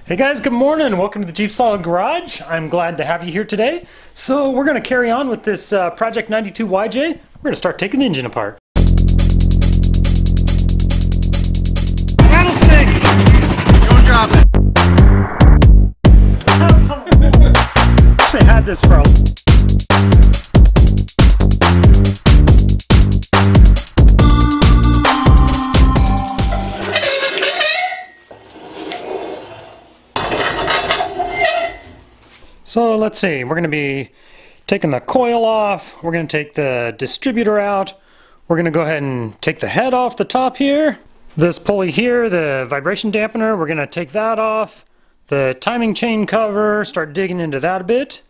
Hey guys, good morning. Welcome to the Jeep Solid Garage. I'm glad to have you here today. So we're going to carry on with this Project 92YJ. We're going to start taking the engine apart. Rattlesnakes! Don't drop it. Actually had this for a... So let's see, we're going to be taking the coil off, we're going to take the distributor out, we're going to go ahead and take the head off the top here. This pulley here, the vibration dampener, we're going to take that off. The timing chain cover, start digging into that a bit.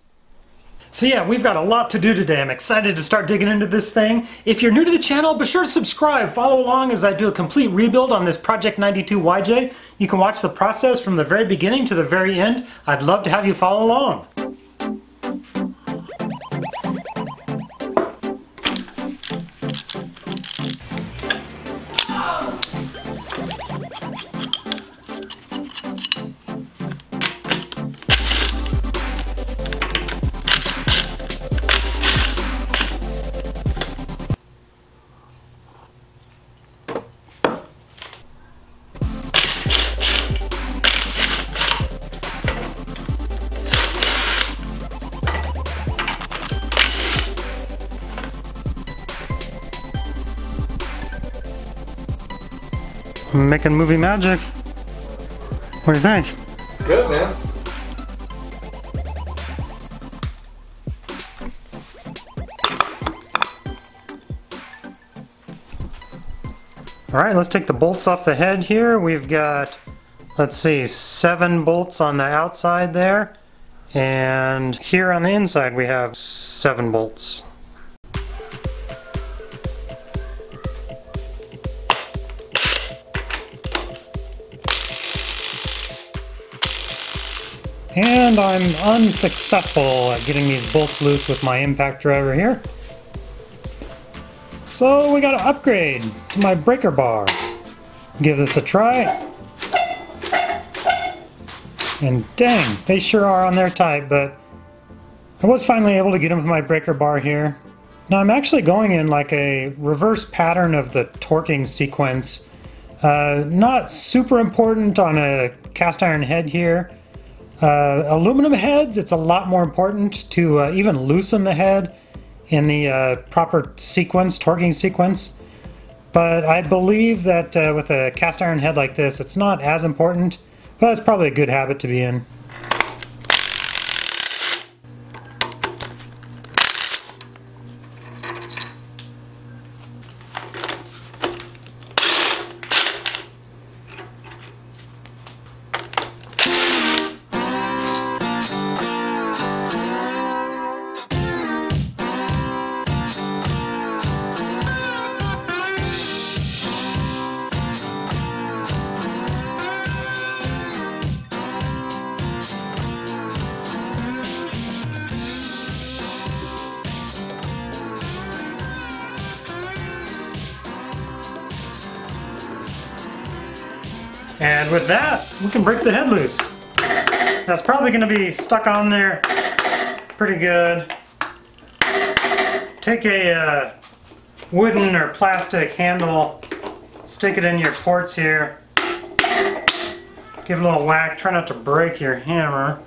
So yeah, we've got a lot to do today. I'm excited to start digging into this thing. If you're new to the channel, be sure to subscribe. Follow along as I do a complete rebuild on this Project 92YJ. You can watch the process from the very beginning to the very end. I'd love to have you follow along. Making movie magic. What do you think? Good, man. Alright, let's take the bolts off the head here. We've got, let's see, 7 bolts on the outside there. And here on the inside we have 7 bolts. And I'm unsuccessful at getting these bolts loose with my impact driver here. So we gotta upgrade to my breaker bar. Give this a try. And dang, they sure are on there tight, but I was finally able to get them with my breaker bar here. Now I'm actually going in like a reverse pattern of the torquing sequence. Not super important on a cast iron head here. Aluminum heads, it's a lot more important to even loosen the head in the proper sequence, torquing sequence. But I believe that with a cast iron head like this, it's not as important, but it's probably a good habit to be in. And with that, we can break the head loose. That's probably going to be stuck on there pretty good. Take a wooden or plastic handle, stick it in your ports here, give it a little whack, try not to break your hammer.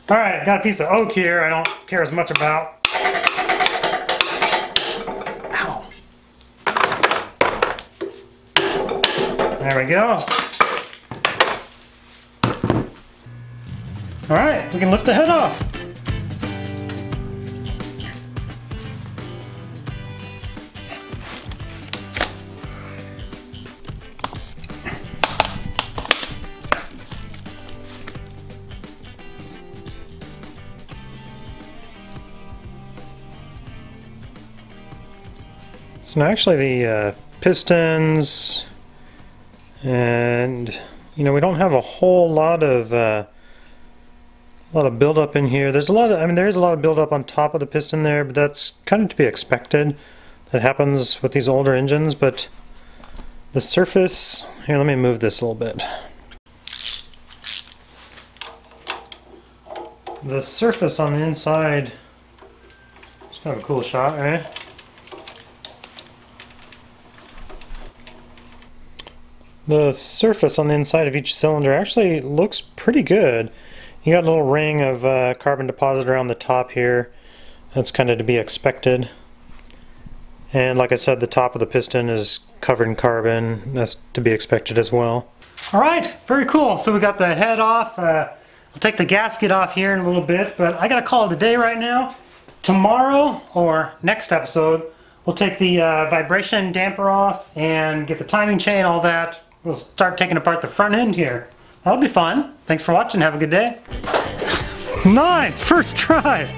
Alright, got a piece of oak here I don't care as much about. There we go. Alright, we can lift the head off. So now actually the pistons, and you know, we don't have a whole lot of buildup in here. There's a lot of, there is a lot of buildup on top of the piston there, but that's kind of to be expected. That happens with these older engines, but The surface, here, let me move this a little bit. The surface on the inside, it's kind of a cool shot, right? The surface on the inside of each cylinder actually looks pretty good. You got a little ring of carbon deposit around the top here. That's kind of to be expected. And like I said, the top of the piston is covered in carbon. That's to be expected as well. Alright, very cool. So we got the head off. I'll take the gasket off here in a little bit, but I gotta call it a day right now. Tomorrow, or next episode, we'll take the vibration damper off and get the timing chain, all that. We'll start taking apart the front end here. That'll be fun. Thanks for watching. Have a good day. Nice! First try!